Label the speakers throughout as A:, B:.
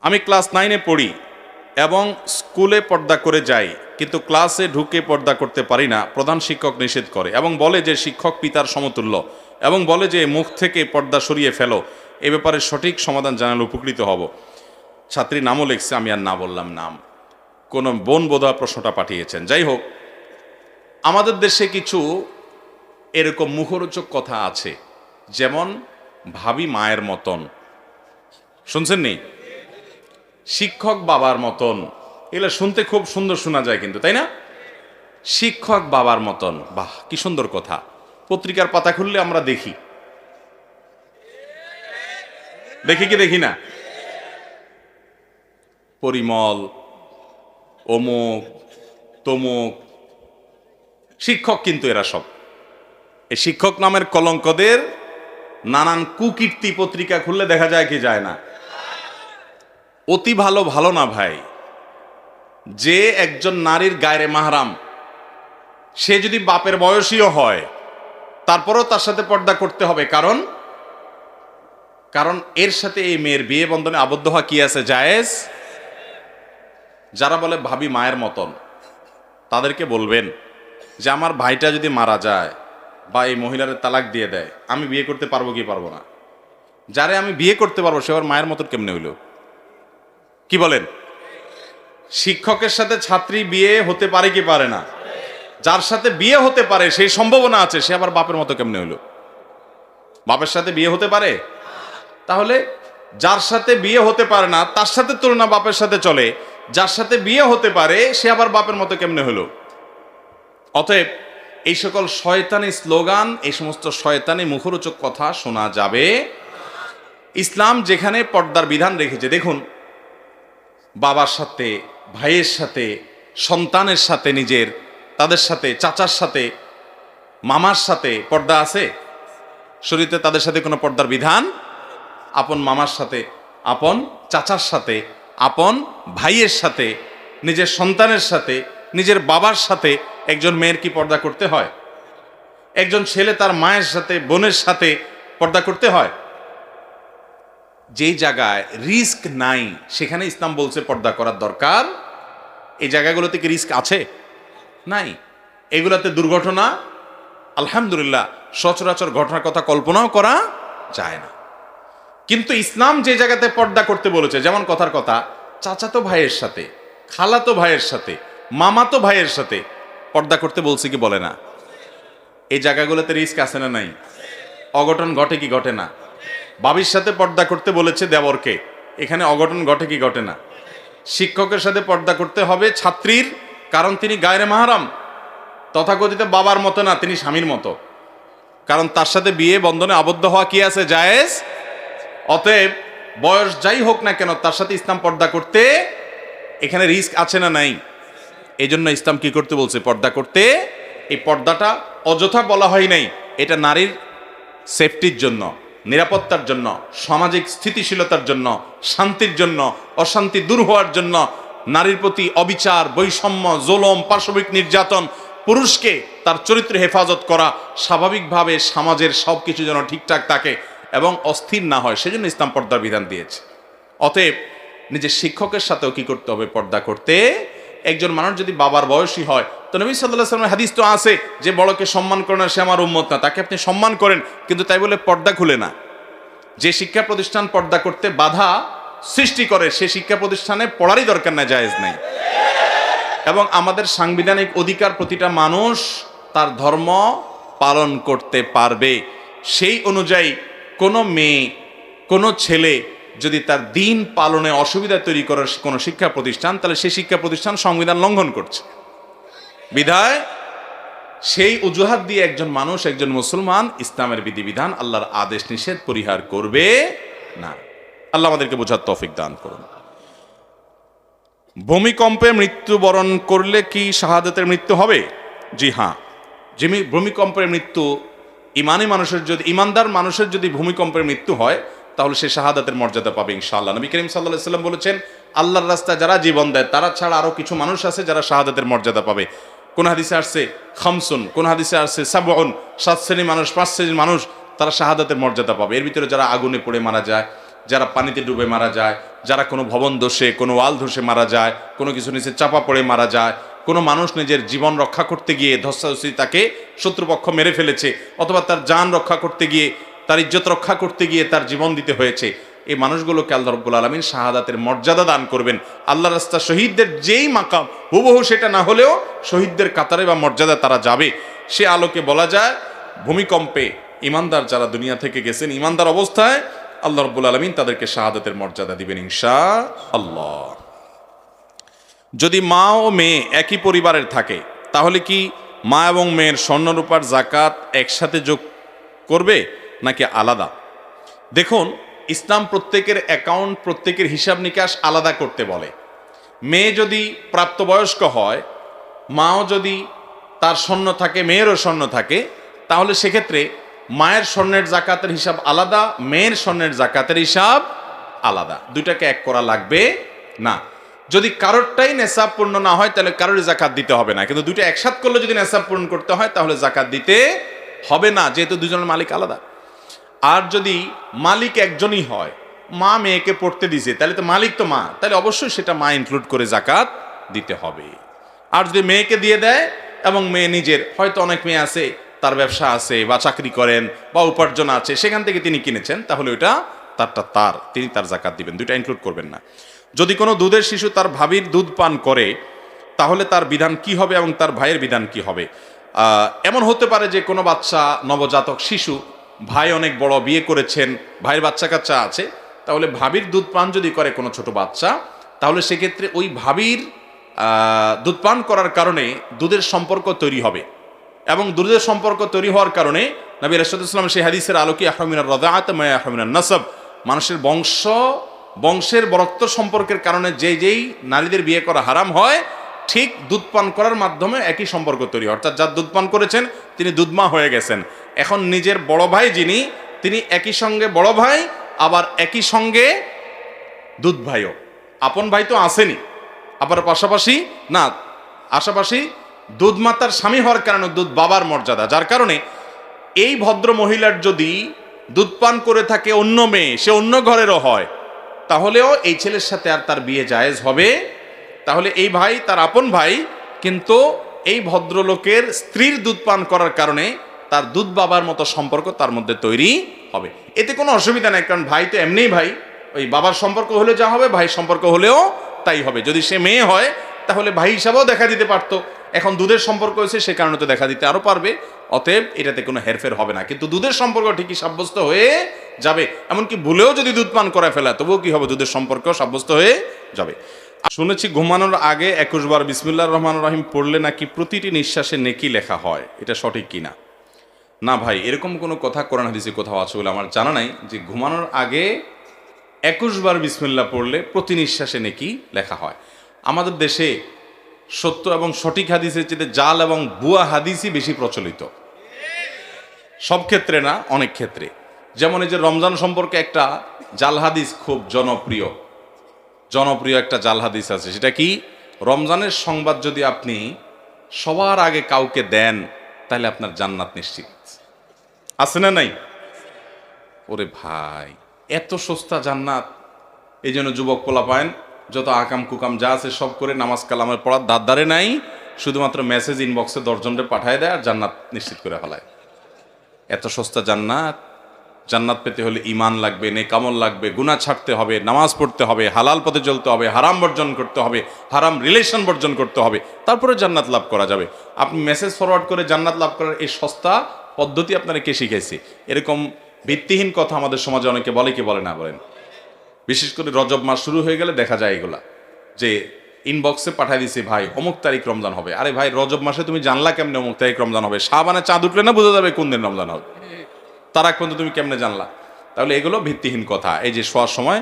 A: আমি ক্লাস 9-এ পড়ি এবং স্কুলে পর্দা করে যাই, কিন্তু ক্লাসে ঢুকে পর্দা করতে পারি না। প্রধান শিক্ষক নিষেধ করে এবং বলে যে শিক্ষক পিতার সমতুল্য, এবং বলে যে মুখ থেকে পর্দা সরিয়ে ফেলো। এ ব্যাপারে সঠিক সমাধান জানালে উপকৃত হব। ছাত্রী নামও লিখছে, আমি আর না বললাম নাম। কোনো বোন বোধহয় প্রশ্নটা পাঠিয়েছেন। যাই হোক, আমাদের দেশে কিছু এরকম মুখরোচক কথা আছে, যেমন ভাবি মায়ের মতন, শুনছেন নি? শিক্ষক বাবার মতন, এগুলো শুনতে খুব সুন্দর শোনা যায় কিন্তু, তাই না? শিক্ষক বাবার মতন, বাহ কি সুন্দর কথা। পত্রিকার পাতা খুললে আমরা দেখি কি দেখি না? পরিমল, অমুক তমুক শিক্ষক, কিন্তু এরা সব এই শিক্ষক নামের কলঙ্কদের নানান কুকীর্তি পত্রিকা খুললে দেখা যায় কি যায় না? অতি ভালো ভালো না ভাই। যে একজন নারীর গায়রে মাহরাম, সে যদি বাপের বয়সীও হয়, তারপরেও তার সাথে পর্দা করতে হবে। কারণ এর সাথে এই মেয়ের বিয়ে বন্ধনে আবদ্ধ হওয়া কি আছে? জায়েজ। যারা বলে ভাবি মায়ের মতন, তাদেরকে বলবেন যে আমার ভাইটা যদি মারা যায় বা এই মহিলার তালাক দিয়ে দেয়, আমি বিয়ে করতে পারবো কি পারবো না? যারে আমি বিয়ে করতে পারবো সে আমার মায়ের মতন কেমনে হইল? কি বলেন? শিক্ষকের সাথে ছাত্রী বিয়ে হতে পারে কি পারে না? যার সাথে বিয়ে হতে পারে, সেই সম্ভাবনা আছে, সে আবার বাপের মতো কেমনে হইল? বাপের সাথে বিয়ে হতে পারে? তাহলে যার সাথে বিয়ে হতে পারে না তার সাথে তুলনা বাপের সাথে চলে, যার সাথে বিয়ে হতে পারে সে আবার বাপের মতো কেমনে হলো? অতএব এই সকল শয়তানি স্লোগান, এই সমস্ত শয়তানি মুখরোচক কথা শোনা যাবে। ইসলাম যেখানে পর্দার বিধান রেখেছে, দেখুন, বাবার সাথে, ভাইয়ের সাথে, সন্তানের সাথে, নিজের তাদের সাথে, চাচার সাথে, মামার সাথে পর্দা আছে শরীয়তে? তাদের সাথে কোনো পর্দার বিধান? আপন মামার সাথে, আপন চাচার সাথে, আপন ভাইয়ের সাথে, নিজের সন্তানের সাথে, নিজের বাবার সাথে একজন মেয়ের কি পর্দা করতে হয়? একজন ছেলে তার মায়ের সাথে, বোনের সাথে পর্দা করতে হয়? যেই জায়গায় রিস্ক নাই সেখানে ইসলাম বলছে পর্দা করার দরকার। এই জায়গাগুলোতে কি রিস্ক আছে? নাই। এগুলাতে দুর্ঘটনা আলহামদুলিল্লাহ সচরাচর ঘটনার কথা কল্পনাও করা যায় না। কিন্তু ইসলাম যে জায়গাতে পর্দা করতে বলেছে, যেমন কথার কথা, চাচাতো ভাইয়ের সাথে, খালাতো ভাইয়ের সাথে, মামাতো ভাইয়ের সাথে পর্দা করতে বলছে কি বলে না? এই জায়গাগুলোতে রিস্ক আছে না নাই? অঘটন ঘটে কি ঘটে না? বাবির সাথে পর্দা করতে বলেছে দেবরকে, এখানে অঘটন ঘটে কি ঘটে না? শিক্ষকের সাথে পর্দা করতে হবে ছাত্রীর, কারণ তিনি গায়রে মাহরাম, তথাকথিত বাবার মতো না, তিনি স্বামীর মতো, কারণ তার সাথে বিয়ে বন্ধনে আবদ্ধ হওয়া কি আছে? জায়েজ। অতএব বয়স যাই হোক না কেন, তার সাথে ইসলাম পর্দা করতে, এখানে রিস্ক আছে না নাই? এই জন্য ইসলাম কি করতে বলছে? পর্দা করতে। এই পর্দাটা অযথা বলা হয় নাই, এটা নারীর সেফটির জন্য, নিরাপত্তার জন্য, সামাজিক স্থিতিশীলতার জন্য, শান্তির জন্য, অশান্তি দূর হওয়ার জন্য, নারীর প্রতি অবিচার, বৈষম্য, জুলুম, পাশবিক নির্যাতন, পুরুষকে তার চরিত্র হেফাজত করা, স্বাভাবিকভাবে সমাজের সব কিছু যেন ঠিকঠাক থাকে এবং অস্থির না হয়, সেজন্য ইসলাম পর্দার বিধান দিয়েছে। অতএব নিজের শিক্ষকের সাথেও কি করতে হবে? পর্দা করতে। একজন মানুষ যদি বাবার বয়সী হয়, তো নবী সাল্লাল্লাহু আলাইহি ওয়াসাল্লামের হাদিস তো আছে যে বড়কে সম্মান করে না সে আমার উম্মত না। তাকে আপনি সম্মান করেন, কিন্তু তাই বলে পর্দা খুলে না। যে শিক্ষা প্রতিষ্ঠান পর্দা করতে বাধা সৃষ্টি করে, সে শিক্ষা প্রতিষ্ঠানে পড়ারই দরকার নাই, জায়েজ নাই। এবং আমাদের সাংবিধানিক অধিকার, প্রতিটা মানুষ তার ধর্ম পালন করতে পারবে। সেই অনুযায়ী কোনো মেয়ে, কোনো ছেলে যদি তার দিন পালনে অসুবিধা তৈরি করার কোনো শিক্ষা প্রতিষ্ঠান, তাহলে সেই শিক্ষা প্রতিষ্ঠান সংবিধান লঙ্ঘন করছে। বিধায় সেই অজুহাত দিয়ে একজন মানুষ, একজন মুসলমান ইসলামের বিধিবিধান, আল্লাহর আদেশ নিষেধ পরিহার করবে না। আল্লাহ আমাদেরকে বোঝার তৌফিক দান করুন। ভূমিকম্পে মৃত্যুবরণ করলে কি শাহাদাতের মৃত্যু হবে? জি হ্যাঁ। ভূমিকম্পের মৃত্যু ইমানি মানুষের যদি, ইমানদার মানুষের যদি ভূমিকম্পের মৃত্যু হয়, তাহলে সে শাহাদাতের মর্যাদা পাবে ইনশাআল্লাহ। নবী করিম সাল্লাল্লাহু আলাইহি ওয়াসাল্লাম বলেছেন, আল্লাহর রাস্তায় যারা জীবন দেয় তারা ছাড়া আরো কিছু মানুষ আছে যারা শাহাদাতের মর্যাদা পাবে। কোন হাদিসে আসছে খামসুন, কোন হাদিসে আসছে সাবউন, 7 শ্রেণীর মানুষ, 5 শ্রেণীর মানুষ তারা শাহাদাতের মর্যাদা পাবে। এর ভিতরে যারা আগুনে পড়ে মারা যায়, যারা পানিতে ডুবে মারা যায়, যারা কোনো ভবন ধসে, কোনো ওয়াল ধসে মারা যায়, কোনো কিছু নিচে চাপা পড়ে মারা যায়, কোনো মানুষ নিজের জীবন রক্ষা করতে গিয়ে ধস্তাধস্তি তাকে শত্রুপক্ষ মেরে ফেলেছে, অথবা তার জান রক্ষা করতে গিয়ে, তার ইজ্জত রক্ষা করতে গিয়ে তার জীবন দিতে হয়েছে, এই মানুষগুলোকে আল্লাহ রাব্বুল আলামিন শাহাদাতের মর্যাদা দান করবেন। আল্লাহ রাস্তা শহীদদের যেই মাকাম হুবহু সেটা না হলেও শহীদদের কাতারে বা মর্যাদা তারা যাবে। সে আলোকে বলা যায় ভূমিকম্পে ইমানদার যারা দুনিয়া থেকে গেছেন, ইমানদার অবস্থায় আল্লাহ রাব্বুল আলামিন তাদেরকে শাহাদাতের মর্যাদা দিবেন ইনশাআল্লাহ। যদি মা ও মেয়ে একই পরিবারের থাকে তাহলে কি মা এবং মেয়ের স্বর্ণরূপার জাকাত একসাথে যোগ করবে নাকি আলাদা? দেখুন, ইসলাম প্রত্যেকের অ্যাকাউন্ট, প্রত্যেকের হিসাব নিকাশ আলাদা করতে বলে। মেয়ে যদি প্রাপ্তবয়স্ক হয়, মাও যদি তার স্বর্ণ থাকে, মেয়েরও স্বর্ণ থাকে, তাহলে সেক্ষেত্রে মায়ের স্বর্ণের জাকাতের হিসাব আলাদা, মেয়ের স্বর্ণের জাকাতের হিসাব আলাদা। দুইটাকে এক করা লাগবে না। যদি কারোরটাই নেশাব পূর্ণ না হয় তাহলে কারোরই জাকাত দিতে হবে না, কিন্তু দুইটা একসাথে করলে যদি নেশাব পূরণ করতে হয় তাহলে জাকাত দিতে হবে না, যেহেতু দুজনের মালিক আলাদা। আর যদি মালিক একজনই হয়, মা মেয়েকে পড়তে দিছে, তাহলে তো মালিক তো মা, তাহলে অবশ্যই সেটা মা ইনক্লুড করে জাকাত দিতে হবে। আর যদি মেয়েকে দিয়ে দেয় এবং মেয়ে নিজের, হয়তো অনেক মেয়ে আছে তার ব্যবসা আছে বা চাকরি করেন বা উপার্জন আছে, সেখান থেকে তিনি কিনেছেন, তাহলে ওইটা তার, তিনি তার জাকাত দিবেন, দুইটা ইনক্লুড করবেন না। যদি কোনো দুধের শিশু তার ভাবির দুধ পান করে তাহলে তার বিধান কি হবে এবং তার ভাইয়ের বিধান কি হবে? এমন হতে পারে যে কোনো বাচ্চা, নবজাতক শিশু, ভাই অনেক বড়, বিয়ে করেছেন, ভাইয়ের বাচ্চা কাচ্চা আছে, তাহলে ভাবির দুধ পান যদি করে কোনো ছোট বাচ্চা, তাহলে সেক্ষেত্রে ওই ভাবির দুধ পান করার কারণে দুধের সম্পর্ক তৈরি হবে, এবং দুধের সম্পর্ক তৈরি হওয়ার কারণে নবী রাসূলুল্লাহ সাল্লাল্লাহু আলাইহি ওয়াসাল্লাম সেই হাদিসের আলোকে আহরামিনার রাদাআত মা আহরামিনান নাসাব, মানুষের বংশের বরক্ত সম্পর্কের কারণে যেই নারীদের বিয়ে করা হারাম হয়, ঠিক দুধ পান করার মাধ্যমে একই সম্পর্ক তৈরি হয়। অর্থাৎ যার দুধ পান করেছেন তিনি দুধমা হয়ে গেছেন। এখন নিজের বড় ভাই যিনি, তিনি একই সঙ্গে বড় ভাই, আবার একই সঙ্গে দুধ ভাইও। আপন ভাই তো আসেনি, আবার পাশাপাশি না, আশাপাশি দুধ মাতার স্বামী হওয়ার কারণে দুধ বাবার মর্যাদা, যার কারণে এই ভদ্র মহিলার যদি দুধ পান করে থাকে অন্য মেয়ে, সে অন্য ঘরেরও হয়, তাহলেও এই ছেলের সাথে আর তার বিয়ে জায়েজ হবে। তাহলে এই ভাই তার আপন ভাই, কিন্তু এই ভদ্রলোকের স্ত্রীর দুধ পান করার কারণে তার দুধ বাবার মতো সম্পর্ক তার মধ্যে তৈরি হবে। এতে কোনো অসুবিধা নেই, কারণ ভাই তো এমনিই ভাই, ওই বাবার সম্পর্ক হলে যা হবে ভাই সম্পর্ক হলেও তাই হবে। যদি সে মেয়ে হয় তাহলে ভাই হিসাবেও দেখা দিতে পারতো, এখন দুধের সম্পর্ক হয়েছে সে কারণে তো দেখা দিতে আরো পারবে। অতএব এটাতে কোনো হেরফের হবে না, কিন্তু দুধের সম্পর্ক ঠিকই সাব্যস্ত হয়ে যাবে। এমনকি ভুলেও যদি দুধ পান করে ফেলা, তবুও কি হবে? দুধের সম্পর্ক সাব্যস্ত হয়ে যাবে। শুনেছি ঘুমানোর আগে 21 বার বিসমিল্লাহির রহমানির রহিম পড়লে নাকি প্রতিটি নিঃশ্বাসে নেকি লেখা হয়, এটা সঠিক কিনা? না ভাই, এরকম কোনো কথা কোরআন হাদিসে কোথাও আছে বলে আমার জানা নাই যে ঘুমানোর আগে 21 বার বিসমিল্লাহ পড়লে প্রতি নিঃশ্বাসে নেকি লেখা হয়। আমাদের দেশে সত্য এবং সঠিক হাদিসের চেয়ে জাল এবং ভুয়া হাদিসই বেশি প্রচলিত, সব ক্ষেত্রে না, অনেক ক্ষেত্রে। যেমন এই যে রমজান সম্পর্কে একটা জাল হাদিস খুব জনপ্রিয় একটা জাল হাদিস আছে, সেটা কি? রমজানের সংবাদ যদি আপনি সবার আগে কাউকে দেন তাহলে আপনার জান্নাত নিশ্চিত। আছে না নাই? ওরে ভাই, এত সস্তা জান্নাত! এই জন্য যুবক পোলাপায়েন যত আকাম কুকাম যা আছে সব করে নামাজ কালামের পড়ার দাঁড়ে নাই, শুধুমাত্র মেসেজ ইনবক্সে 10 জনকে পাঠায় দেয় আর জান্নাত নিশ্চিত করে ফেলায়। এত সস্তা জান্নাত! জান্নাত পেতে হলে ঈমান লাগবে, নেক আমল লাগবে, গুনাহ ছাড়তে হবে, নামাজ পড়তে হবে, হালাল পথে চলতে হবে, হারাম বর্জন করতে হবে, হারাম রিলেশন বর্জন করতে হবে, তারপরে জান্নাত লাভ করা যাবে। আপনি মেসেজ ফরওয়ার্ড করে জান্নাত লাভ করার এই সস্তা পদ্ধতি আপনারা কে শিখাইছে? এরকম ভিত্তিহীন কথা আমাদের সমাজে অনেকে বলে, কি বলে না বলেন? বিশেষ করে রজব মাস শুরু হয়ে গেলে দেখা যায় এগুলা, যে ইনবক্সে পাঠাই দিছে, ভাই অমুক তারিখ রমজান হবে। আরে ভাই, রজব মাসে তুমি জানলা কেমনে অমুক তারিখ রমজান হবে? শাবানে চাঁদ উঠলে না বোঝা যাবে কোন দিন রমজান হবে? তার আগ পর্যন্ত তুমি কেমনে জানলা? তাহলে এগুলো ভিত্তিহীন কথা। এই যে শোয়ার সময়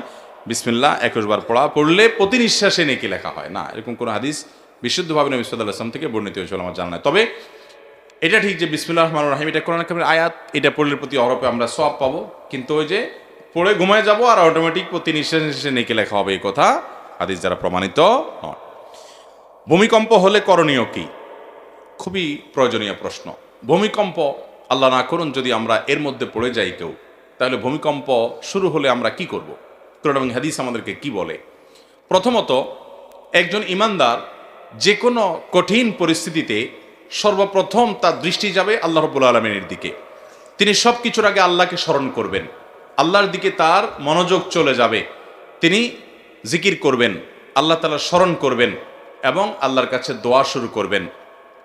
A: বিসমিল্লাহ 21 বার পড়লে প্রতি নিঃশ্বাসে নেকি লেখা হয় না, এরকম কোনো হাদিস বিশুদ্ধভাবে নবী সাল্লাল্লাহু আলাইহি ওয়াসাল্লাম থেকে বর্ণিত হয়েছিল আমার জানা নাই। তবে এটা ঠিক যে বিসমিল্লাহির রহমানির রহিম এটা কোরআন কারীমের আয়াত, এটা পড়লে প্রতি অরপে আমরা সওয়াব পাবো, কিন্তু ওই যে পড়ে ঘুমায় যাব আর অটোমেটিক প্রতি নিঃশ্বাসে নেকি লেখা হবে, এই কথা হাদিস দ্বারা প্রমাণিত নয়। ভূমিকম্প হলে করণীয় কি? খুবই প্রয়োজনীয় প্রশ্ন। ভূমিকম্প আল্লাহ না করুন যদি আমরা এর মধ্যে পড়ে যাই কেউ, তাহলে ভূমিকম্প শুরু হলে আমরা কি করব? কোরআন এবং হাদিস আমাদেরকে কি বলে। প্রথমত, একজন ইমানদার যে কোনো কঠিন পরিস্থিতিতে সর্বপ্রথম তার দৃষ্টি যাবে আল্লাহ রাব্বুল আলামিনের দিকে। তিনি সব কিছুর আগে আল্লাহকে স্মরণ করবেন, আল্লাহর দিকে তার মনোযোগ চলে যাবে। তিনি জিকির করবেন, আল্লাহ তাআলা স্মরণ করবেন এবং আল্লাহর কাছে দোয়া শুরু করবেন,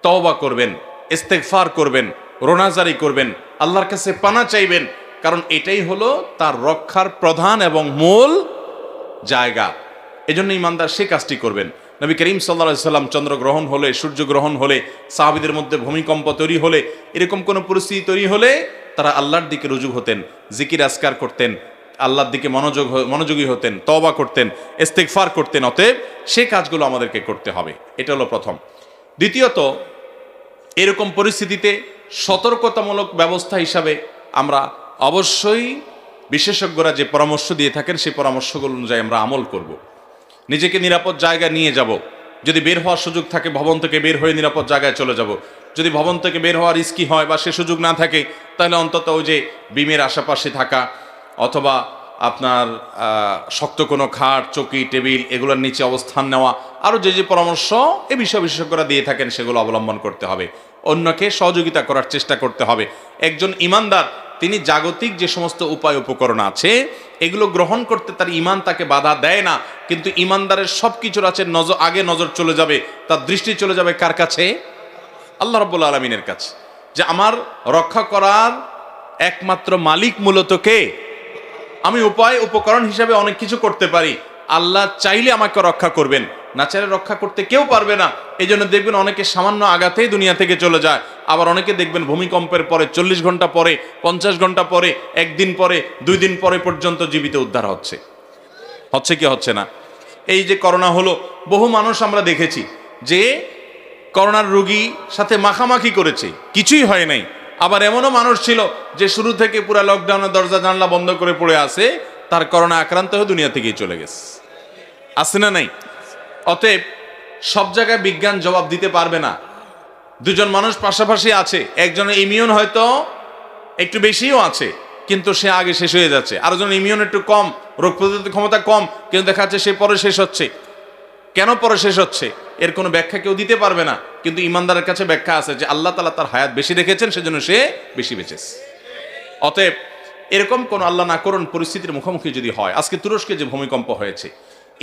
A: তওবা করবেন, ইস্তেগফার করবেন, রোনাজারি করবেন, আল্লাহর কাছে পানা চাইবেন, কারণ এটাই হলো তার রক্ষার প্রধান এবং মূল জায়গা। এজন্য ইমানদার সে কাজটি করবেন। নবী করিম সাল্লাল্লাহু আলাইহি সাল্লাম চন্দ্রগ্রহণ হলে, সূর্যগ্রহণ হলে, সাহাবীদের মধ্যে ভূমিকম্প তৈরি হলে, এরকম কোনো পরিস্থিতি তৈরি হলে তারা আল্লাহর দিকে রুজু হতেন, জিকির আজকার করতেন, আল্লাহর দিকে মনোযোগী হতেন, তওবা করতেন, ইস্তেগফার করতেন। অতএব সে কাজগুলো আমাদেরকে করতে হবে, এটা হলো প্রথম। দ্বিতীয়ত, এরকম পরিস্থিতিতে সতর্কতামূলক ব্যবস্থা হিসাবে আমরা অবশ্যই বিশেষজ্ঞরা যে পরামর্শ দিয়ে থাকেন সেই পরামর্শগুলো অনুযায়ী আমরা আমল করব। নিজেকে নিরাপদ জায়গায় নিয়ে যাব। যদি বের হওয়ার সুযোগ থাকে ভবন থেকে বের হয়ে নিরাপদ জায়গায় চলে যাব। যদি ভবন থেকে বের হওয়ার রিস্কি হয় বা সে সুযোগ না থাকে, তাহলে অন্তত ওই যে বিমের আশেপাশে থাকা অথবা আপনার শক্ত কোনো খাট, চৌকি, টেবিল এগুলোর নিচে অবস্থান নেওয়া, আরও যে যে পরামর্শ এ বিষয়ে বিশেষজ্ঞরা দিয়ে থাকেন সেগুলো অবলম্বন করতে হবে। অন্যকে সহযোগিতা করার চেষ্টা করতে হবে। একজন ইমানদার তিনি জাগতিক যে সমস্ত উপায় উপকরণ আছে এগুলো গ্রহণ করতে তার ইমান তাকে বাধা দেয় না, কিন্তু ইমানদারের সব কিছুর আছে আগে নজর চলে যাবে, তার দৃষ্টি চলে যাবে কার কাছে? আল্লাহ রাব্বুল আলামিনের কাছে। যে আমার রক্ষা করার একমাত্র মালিক মূলত কে? আমি উপায় উপকরণ হিসাবে অনেক কিছু করতে পারি, আল্লাহ চাইলে আমাকে রক্ষা করবেন, না চাইলে রক্ষা করতে কেউ পারবে না। এই জন্য দেখবেন অনেকে সামান্য আঘাতেই দুনিয়া থেকে চলে যায়, আবার অনেকে দেখবেন ভূমিকম্পের পরে 40 ঘন্টা পরে, 50 ঘন্টা পরে, একদিন পরে, 2 দিন পরে পর্যন্ত জীবিত উদ্ধার হচ্ছে কি হচ্ছে না? এই যে করোনা হলো, বহু মানুষ আমরা দেখেছি যে করোনার রোগী সাথে মাখামাখি করেছে, কিছুই হয় নাই। আবার এমনও মানুষ ছিল যে শুরু থেকে পুরো লকডাউনের দরজা জানলা বন্ধ করে পড়ে আছে, তার করোনা আক্রান্ত হয়ে দুনিয়া থেকেই চলে গেছে। আছে না নাই? অতএব সব জায়গায় বিজ্ঞান জবাব দিতে পারবে না। দুজন মানুষ পাশাপাশি আছে, একজনের ইমিউন হয়তো একটু বেশিও আছে কিন্তু সে আগে শেষ হয়ে যাচ্ছে, আরেকজন ইমিউন একটু কম, রোগ প্রতিরোধ ক্ষমতা কম, কিন্তু দেখা যাচ্ছে সে পরে শেষ হচ্ছে। কেন পরে শেষ হচ্ছে এর কোনো ব্যাখ্যা কেউ দিতে পারবে না, কিন্তু ইমানদারের কাছে ব্যাখ্যা আছে যে আল্লাহ তাআলা তার হায়াত বেশি রেখেছেন, সেজন্য সে বেশি বেঁচেছে। অতএব এরকম কোন আল্লাহ না করুন পরিস্থিতির মুখোমুখি যদি হয়, আজকে তুরস্কে যে ভূমিকম্প হয়েছে,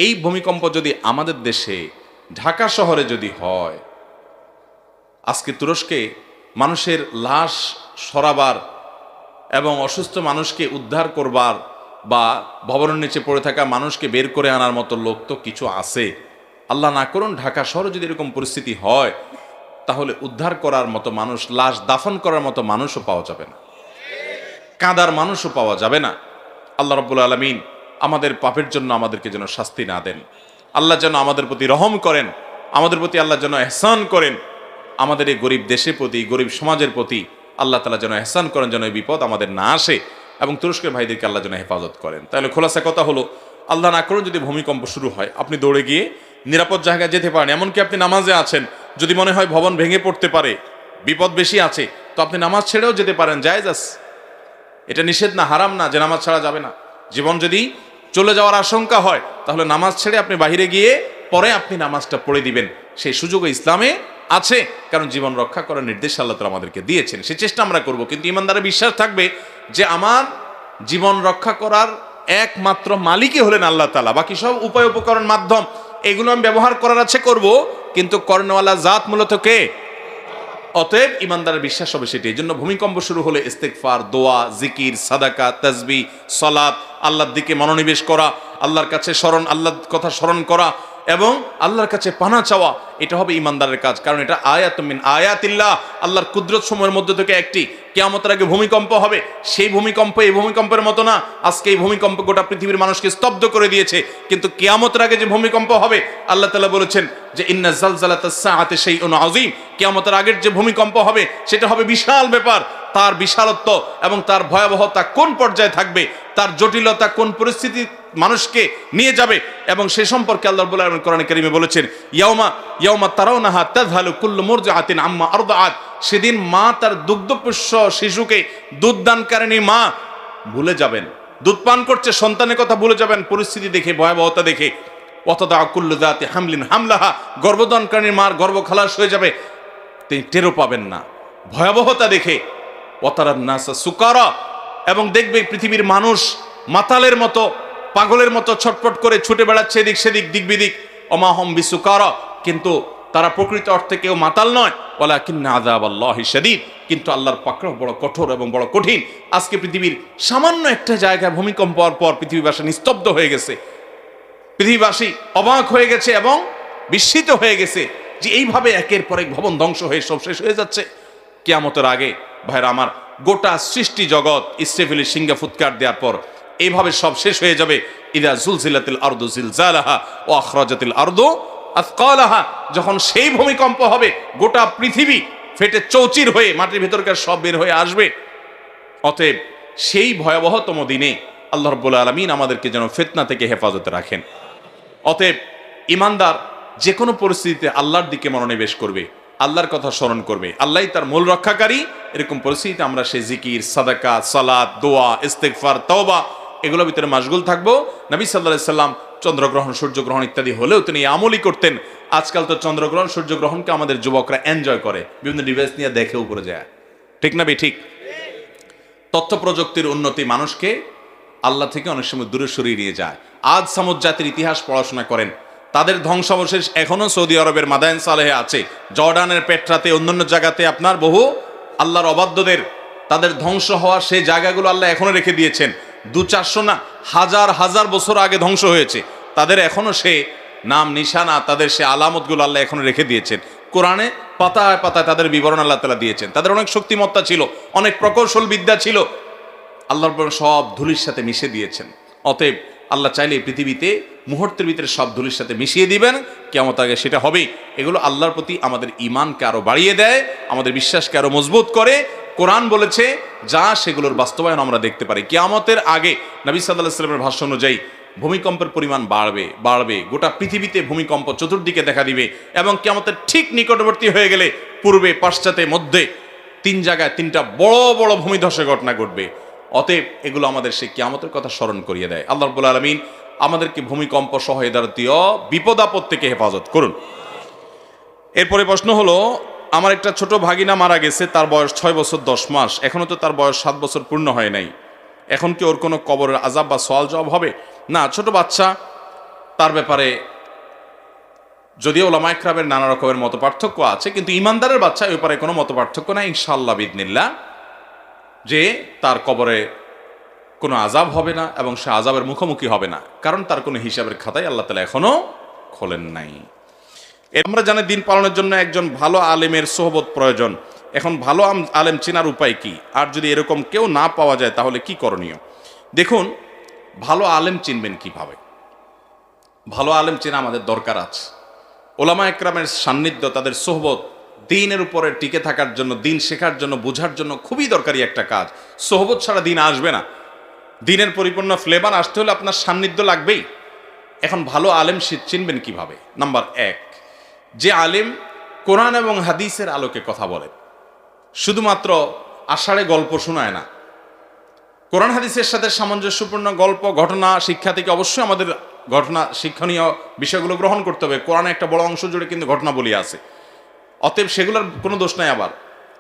A: এই ভূমিকম্প যদি আমাদের দেশে ঢাকা শহরে যদি হয়, আজকে তুরস্কে মানুষের লাশ সরাবার এবং অসুস্থ মানুষকে উদ্ধার করবার বা ভবনের নিচে পড়ে থাকা মানুষকে বের করে আনার মতো লোক তো কিছু আছে। আল্লাহ না করুন ঢাকা শহরে যদি এরকম পরিস্থিতি হয়, তাহলে উদ্ধার করার মতো মানুষ, লাশ দাফন করার মতো মানুষও পাওয়া যাবে না, কাঁদার মানুষও পাওয়া যাবে না। আল্লাহ রাব্বুল আলামিন আমাদের পাপের জন্য আমাদেরকে যেন শাস্তি না দেন, আল্লাহ যেন আমাদের প্রতি রহম করেন, আমাদের প্রতি আল্লাহ যেন ইহসান করেন, আমাদের এই গরিব দেশের প্রতি, গরিব সমাজের প্রতি আল্লাহ তাআলা যেন ইহসান করেন, যেন এই বিপদ আমাদের না আসে, এবং তুরস্কের ভাইদেরকে আল্লাহ যেন হেফাজত করেন। তাহলে খোলাসা কথা হলো, আল্লাহ না করুন যদি ভূমিকম্প শুরু হয়, আপনি দৌড়ে গিয়ে নিরাপদ জায়গায় যেতে পারেন। এমনকি আপনি নামাজে আছেন, যদি মনে হয় ভবন ভেঙে পড়তে পারে, বিপদ বেশি আছে, তো আপনি নামাজ ছেড়েও যেতে পারেন, জায়েজ আছে। এটা নিষেধ না, হারাম না যে নামাজ ছাড়া যাবে না। জীবন যদি চলে যাওয়ার আশঙ্কা হয় তাহলে নামাজ ছেড়ে আপনি বাইরে গিয়ে পরে আপনি নামাজটা পড়ে দিবেন, সেই সুযোগও ইসলামে আছে, কারণ জীবন রক্ষা করার নির্দেশ আল্লাহ তাআলা আমাদেরকে দিয়েছেন। সে চেষ্টা আমরা করব, কিন্তু ইমানদারের বিশ্বাস থাকবে যে আমার জীবন রক্ষা করার একমাত্র মালিকই হলেন আল্লাহ তাআলা, বাকি সব উপায় উপকরণ মাধ্যম এগুলো আমি ব্যবহার করার আছে করব, কিন্তু কর্ণওয়ালা জাত মূলত কে? অতএব ইমানদারের বিশ্বাস হবে সেটি। এই জন্য ভূমিকম্প শুরু হলে ইস্তেগফার, দোয়া, জিকির, সাদাকা, তাসবিহ, সালাত, আল্লাহর দিকে মনোনিবেশ করা, আল্লাহর কাছে আল্লাহর কথা স্মরণ করা এবং আল্লাহর কাছে পানা চাওয়া, এটা হবে ইমানদারের কাজ। কারণ এটা আয়াতুম মিন আয়াতিল্লাহ, আল্লাহর কুদরত সমূহের মধ্যে থেকে একটি। কিয়ামতের আগে ভূমিকম্প হবে, সেই ভূমিকম্প এই ভূমিকম্পের মতো না। আজকে এই ভূমিকম্প গোটা পৃথিবীর মানুষকে স্তব্ধ করে দিয়েছে, কিন্তু কিয়ামতের আগে যে ভূমিকম্প হবে, আল্লাহ তাআলা বলেছেন যে ইন্না জালজালাতাস সাআতি শাইউন আযীম, কিয়ামতের আগের যে ভূমিকম্প হবে সেটা হবে বিশাল ব্যাপার। তার বিশালত্ব এবং তার ভয়াবহতা কোন পর্যায়ে থাকবে, তার জটিলতা কোন পরিস্থিতি মানুষকে নিয়ে যাবে, এবং সে সম্পর্কে আল্লাহ রাব্বুল আলামিন কোরআনে কারীমে বলেছেন ইয়াউমা তারাউনাহা তাযহালু কুল্লু মুরদিআতিন আম্মা আরদাআত, সেদিন মা তার দুগ্ধপোষ্য শিশুকে দুধদানকারিণী মা ভুলে যাবেন, দুধ পান করছে, সন্তানের কথা ভুলে যাবেন পরিস্থিতি দেখে, ভয়াবহতা দেখে। ওয়াতাদা কুল্লু যাতি হামলিন হামলাহা, গর্ভধারণকারীর মার গর্ভ খালাস হয়ে যাবে, তিনি টেরও পাবেন না ভয়াবহতা দেখে। ওয়াতারান নাসা সুকারা, এবং দেখবে পৃথিবীর মানুষ মাতালের মতো, পাগলের মতো ছটফট করে ছুটে বেড়াচ্ছে এদিক সেদিক, দিক বিদিক। ওমা হুম বিসুকারা, কিন্তু তারা প্রকৃত অর্থে কেউ মাতাল নয়। ওয়ালাকিন্না আযাবাল্লাহি শাদীদ, কিন্তু আল্লাহর পাকড়াও বড় কঠোর এবং বড় কঠিন। আজকে পৃথিবীর সামান্য একটা জায়গায় ভূমিকম্প হওয়ার পর পৃথিবীবাসী নিস্তব্ধ হয়ে গেছে, পৃথিবীবাসী অবাক হয়ে গেছে এবং বিস্মিত হয়ে গেছে যে এইভাবে একের পর এক ভবন ধ্বংস হয়ে সব শেষ হয়ে যাচ্ছে। কিয়ামতের আগে ভাইরা আমার, গোটা সৃষ্টি জগৎ ইসরাফিলের সিংহা ফুৎকার দেওয়ার পর এইভাবে সব শেষ হয়ে যাবে। ইদা জুলজিলাতিল আরদু জিলজালাহা ওয়া আখরাজাতিল আরদু আথকালাহা, যখন সেই ভূমিকম্প হবে গোটা পৃথিবী ফেটে চৌচির হয়ে মাটির ভেতরকার সব বের হয়ে আসবে। অতএব সেই ভয়াবহতম দিনে আল্লাহ রাব্বুল আলামিন আমাদেরকে যেন ফিতনা থেকে হেফাজতে রাখেন। অতএব ইমানদার যে কোনো পরিস্থিতিতে আল্লাহর দিকে মনোনিবেশ করবে, আল্লাহর কথা স্মরণ করবে, আল্লাহই তার মূল রক্ষাকারী। এরকম পরিস্থিতিতে আমরা সেই জিকির, সাদাকা, সালাত, দোয়া, ইস্তেগফার, তওবা এগুলোর ভিতরে মাশগুল থাকবো। নবী সাল্লাল্লাহু আলাইহি সাল্লাম চন্দ্রগ্রহণ, সূর্যগ্রহণ ইত্যাদি হলেও তিনি আমলই করতেন। আজকাল তো চন্দ্রগ্রহণ, সূর্যগ্রহণকে আমাদের যুবকরা এনজয় করে, বিভিন্ন ডিভাইস নিয়ে দেখে উপরে যায়, ঠিক না ঠিক? তথ্য প্রযুক্তির উন্নতি মানুষকে আল্লাহ থেকে অনেক সময় দূরে সরিয়ে নিয়ে যায়। আজ সামুদ জাতির ইতিহাস পড়াশোনা করেন, তাদের ধ্বংসাবশেষ এখনো সৌদি আরবের মাদায়েন সালেহে আছে, জর্ডানের পেট্রাতে, অন্যান্য জায়গাতে আপনার বহু আল্লাহর অবাধ্যদের তাদের ধ্বংস হওয়ার সেই জায়গাগুলো আল্লাহ এখনো রেখে দিয়েছেন। 200-400 না, হাজার হাজার বছর আগে ধ্বংস হয়েছে, তাদের এখনো সে নাম নিশানা, তাদের সে আলামতগুলো আল্লাহ এখনো রেখে দিয়েছেন। কোরআনে পাতায় পাতায় তাদের বিবরণ আল্লাহ তাআলা দিয়েছেন। তাদের অনেক শক্তিমত্তা ছিল, অনেক প্রকৌশল বিদ্যা ছিল, আল্লাহর সব ধুলির সাথে মিশে দিয়েছেন। অতএব আল্লাহ চাইলে পৃথিবীতে মুহূর্তের ভিতরে সব ধুলির সাথে মিশিয়ে দিবেন, কিয়ামত আগে সেটা হবেই। এগুলো আল্লাহর প্রতি আমাদের ঈমানকে আরো বাড়িয়ে দেয়, আমাদের বিশ্বাসকে আরো মজবুত করে। কোরআন বলেছে যা, সেগুলোর বাস্তবায়ন আমরা দেখতে পারি। কিয়ামতের আগে নবী সাল্লাল্লাহু আলাইহি ওয়াসাল্লামের ভাষ্য অনুযায়ী ভূমিকম্পের পরিমাণ বাড়বে বাড়বে, গোটা পৃথিবীতে ভূমিকম্প চতুর্দিকে দেখা দিবে, এবং কিয়ামতের ঠিক নিকটবর্তী হয়ে গেলে পূর্বে, পাশ্চাত্যে, মধ্যে 3 জায়গায় 3টা বড় বড় ভূমিধসের ঘটনা ঘটবে। অতএব এগুলো আমাদের সেই কিয়ামতের কথা স্মরণ করিয়ে দেয়। আল্লাহ রাব্বুল আলামিন আমাদেরকে ভূমিকম্প সহ এ যাবতীয় বিপদ আপদ থেকে হেফাজত করুন। এরপরে প্রশ্ন হলো, আমার একটা ছোট ভাগিনা মারা গেছে, তার বয়স 6 বছর 10 মাস, এখনো তো তার বয়স 7 বছর পূর্ণ হয় নাই, এখন কি ওর কোনো কবরের আযাব বা সওয়াল জবাব হবে? না, ছোট বাচ্চা, তার ব্যাপারে যদিও ওলামা ইকরামের নানা রকমের মত পার্থক্য আছে, কিন্তু ইমানদারের বাচ্চা এই ব্যাপারে কোনো মত পার্থক্য নাই ইনশাআল্লাহ বিইذনিল্লাহ, যে তার কবরে কোনো আযাব হবে না এবং সে আযাবের মুখোমুখি হবে না, কারণ তার কোনো হিসাবের খাতাই আল্লাহ তাআলা এখনো খোলেন নাই। আমরা জানি দিন পালনের জন্য একজন ভালো আলেমের সোহবত প্রয়োজন। এখন ভালো আলেম চেনার উপায় কি? আর যদি এরকম কেউ না পাওয়া যায় তাহলে কি করণীয়? দেখুন, ভালো আলেম চিনবেন কিভাবে? ভালো আলেম চেনা আমাদের দরকার আছে। ওলামা একরামের সান্নিধ্য, তাদের সোহবত দিনের উপরে টিকে থাকার জন্য, দিন শেখার জন্য, বোঝার জন্য খুবই দরকারি একটা কাজ। সোহবত ছাড়া দিন আসবে না। দিনের পরিপূর্ণ ফ্লেভার আসতে হলে আপনার সান্নিধ্য লাগবেই। এখন ভালো আলেম চিনবেন কিভাবে? নাম্বার 1, যে আলেম কোরআন এবং হাদিসের আলোকে কথা বলে, শুধুমাত্র আষাঢ়ে গল্প শোনায় না। কোরআন হাদিসের সাথে সামঞ্জস্যপূর্ণ গল্প, ঘটনা, শিক্ষা থেকে অবশ্যই আমাদের ঘটনা, শিক্ষণীয় বিষয়গুলো গ্রহণ করতে হবে। কোরআনে একটা বড় অংশ জুড়ে কিন্তু ঘটনা বলি আছে, অতএব সেগুলোর কোনো দোষ নাই। আবার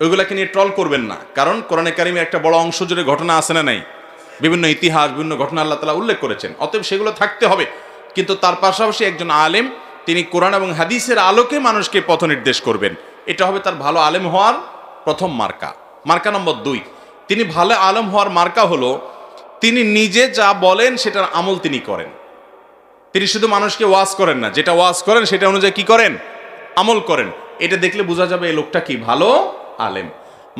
A: ওইগুলাকে নিয়ে ট্রল করবেন না, কারণ কোরআনে কারিমে একটা বড় অংশ জুড়ে ঘটনা আছে না নাই? বিভিন্ন ইতিহাস, বিভিন্ন ঘটনা আল্লাহ তাআলা উল্লেখ করেছেন, অতএব সেগুলো থাকতে হবে। কিন্তু তার পাশাপাশি একজন আলেম, তিনি কোরআন এবং হাদিসের আলোকে মানুষকে পথ নির্দেশ করবেন। এটা হবে তার ভালো আলেম হওয়ার প্রথম মার্কা। মার্কা নম্বর 2, তিনি ভালো আলেম হওয়ার মার্কা হলো, তিনি নিজে যা বলেন সেটার আমল তিনি করেন। তিনি শুধু মানুষকে ওয়াজ করেন না, যেটা ওয়াজ করেন সেটা অনুযায়ী কি করেন? আমল করেন। এটা দেখলে বোঝা যাবে এই লোকটা কি ভালো আলেম।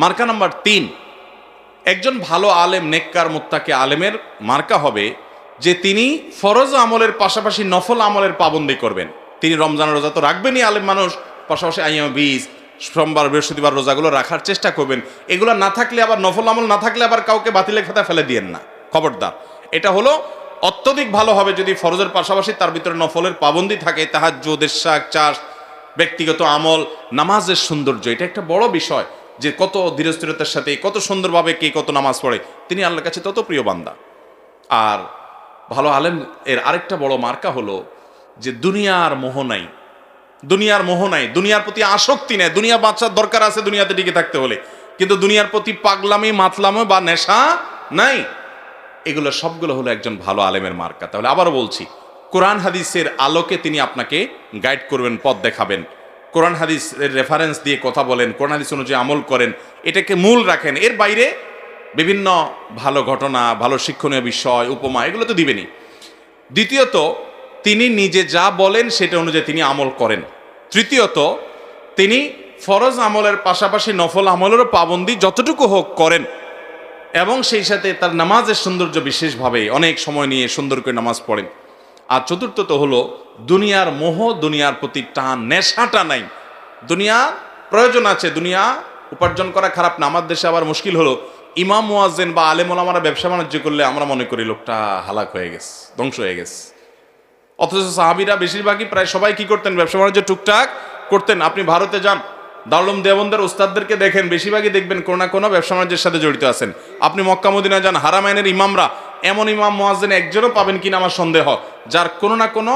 A: মার্কা নাম্বার 3, একজন ভালো আলেম, নেককার মুত্তাকি আলেমের মার্কা হবে যে তিনি ফরজ আমলের পাশাপাশি নফল আমলের পাবন্দি করবেন। তিনি রমজানের রোজা তো রাখবেনই আলেম মানুষ, পাশাপাশি আইয়াম বীজ, সোমবার, বৃহস্পতিবার রোজাগুলো রাখার চেষ্টা করবেন। এগুলো না থাকলে আবার, নফল আমল না থাকলে আবার কাউকে বাতিলের খাতা ফেলে দিয়েন না, খবরদার। এটা হলো অত্যধিক ভালো হবে যদি ফরজের পাশাপাশি তার ভিতরে নফলের পাবন্দি থাকে। তাহাজ্জুদ, ইশরাক, চাষ, ব্যক্তিগত আমল, নামাজের সৌন্দর্য, এটা একটা বড় বিষয়, যে কত ধীরস্থিরতার সাথে, কত সুন্দরভাবে কে কত নামাজ পড়ে, তিনি আল্লাহর কাছে তত প্রিয় বান্দা। আর ভালো আলেম এর আরেকটা বড় মার্কা হলো যে দুনিয়ার মোহ নাই, দুনিয়ার মোহ নাই, দুনিয়ার প্রতি আসক্তি নেই। দুনিয়া বাঁচার দরকার আছে দুনিয়াতে টিকে থাকতে হলে, কিন্তু দুনিয়ার প্রতি পাগলামি মাতলামো বা নেশা নাই। এগুলো সবগুলো হলো একজন ভালো আলেমের মার্কা। তাহলে আবারও বলছি, কোরআন হাদিসের আলোকে তিনি আপনাকে গাইড করবেন, পথ দেখাবেন, কোরআন হাদিসের রেফারেন্স দিয়ে কথা বলেন, কোরআন হাদিস অনুযায়ী আমল করেন, এটাকে মূল রাখেন। এর বাইরে বিভিন্ন ভালো ঘটনা, ভালো শিক্ষণীয় বিষয়, উপমা, এগুলো তো দিবেনই। দ্বিতীয়ত, তিনি নিজে যা বলেন সেটা অনুযায়ী তিনি আমল করেন। তৃতীয়ত, তিনি ফরজ আমলের পাশাপাশি নফল আমলেরও পাবন্দি যতটুকু হোক করেন, এবং সেই সাথে তার নামাজের সৌন্দর্য বিশেষভাবে অনেক সময় নিয়ে সুন্দর করে নামাজ পড়েন। আর চতুর্থত হলো দুনিয়ার মোহ, দুনিয়ার প্রতি টান, নেশাটা নাই। দুনিয়া প্রয়োজন আছে, দুনিয়া উপার্জন করা খারাপ না। আমার দেশে আবার মুশকিল হলো, ইমাম মুয়াজ্জিন বা আলেম ওলামারা ব্যবসা বাণিজ্য করলে আমরা মনে করি লোকটা হালাক হয়ে গেছে, ধ্বংস হয়ে গেছে। অথচ সাহাবীরা বেশিরভাগই প্রায় সবাই কি করতেন? ব্যবসা বাণিজ্য টুকটাক করতেন। আপনি ভারতে যান, দারুল দেওবন্দের উস্তাদদেরকে দেখেন, বেশিরভাগই দেখবেন কোনো না কোনো ব্যবসা বাণিজ্যের সাথে জড়িত আছেন। আপনি মক্কা মদিনা যান, হারামাইনের ইমামরা, এমন ইমাম মুয়াজ্জিন একজনও পাবেন কিনা আমার সন্দেহ, যার কোনো না কোনো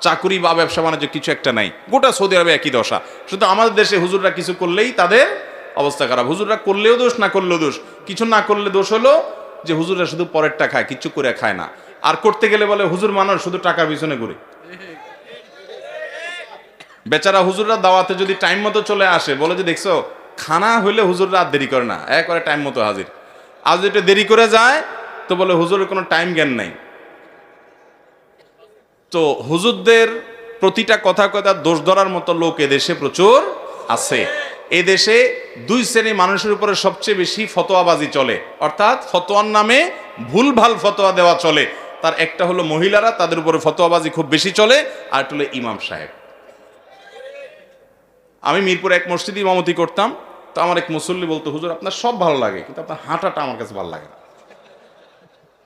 A: চাকুরি বা ব্যবসা বাণিজ্য কিছু একটা নাই। গোটা সৌদি আরবে একই দশা। শুধু আমাদের দেশে হুজুররা কিছু করলেই তাদের অবস্থা খারাপ। হুজুররা করলেও দোষ, না করলেও দোষ। কিছু না করলে দোষ হলো যে হুজুররা শুধু পরেরটা খায়, কিচ্ছু করে খায় না। আর করতে গেলে বলে হুজুর মানুষ, শুধু টাকার পিছনে ঘুরে। বেচারা হুজুররা দাওয়াতে যদি টাইম মতো চলে আসে, বলে যে দেখছো খানা হইলে হুজুররা আর দেরি করে না, একবারে টাইম মতো হাজির। আর যদি একটু দেরি করে যায় তো বলে হুজুরের কোনো টাইম জ্ঞান নাই। তো হুজুরদের প্রতিটা কথা কথা দোষ ধরার মতো লোক এদেশে প্রচুর আছে। এই দেশে দুই শ্রেণী মানুষের উপরে সবচেয়ে বেশি ফতোয়াবাজি চলে, অর্থাৎ ফতোয়ার নামে ভুলভাল ফতোয়া দেওয়া চলে। তার একটা হলো মহিলারা, তাদের উপরে ফতোয়াবাজি খুব বেশি চলে। আর একটা হলো ইমাম সাহেব। আমি মিরপুরে এক মসজিদে ইমামতি করতাম, তো আমার এক মুসল্লি বলতো, হুজুর আপনার সব ভালো লাগে, কিন্তু আপনার হাঁটাটা আমার কাছে ভালো লাগে না।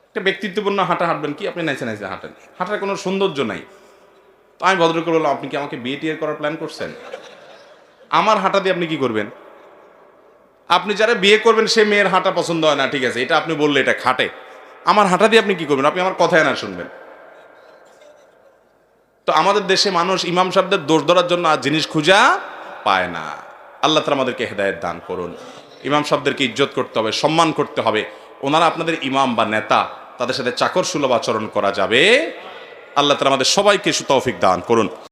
A: একটা ব্যক্তিত্বপূর্ণ হাঁটা হাঁটবেন কি, আপনি নাইছে নাইছে হাঁটেন, হাঁটার কোনো সৌন্দর্য নাই। তো আমি ভদ্র করে বললাম, আপনি কি আমাকে বিয়ে টিয়ে করার প্ল্যান করছেন? আমার হাঁটা দিয়ে আপনি কি করবেন? আপনি যারা বিয়ে করবেন সে মেয়ের হাঁটা পছন্দ হয় না, ঠিক আছে, এটা আপনি বললে এটা খাটে। আমার হাঁটা দিয়ে আপনি কি করবেন? আপনি আমার কথায় না শুনবেন। তো আমাদের দেশে মানুষ ইমাম সাহেবদের দোষ ধরার জন্য আর জিনিস খুঁজা পায় না। আল্লাহ তাআলা আমাদেরকে হেদায়েত দান করুন। ইমাম সাহেবদেরকে ইজ্জত করতে হবে, সম্মান করতে হবে। ওনারা আপনাদের ইমাম বা নেতা, তাদের সাথে চাকর সুলভ আচরণ করা যাবে। আল্লাহ তাআলা আমাদের সবাইকে তৌফিক দান করুন।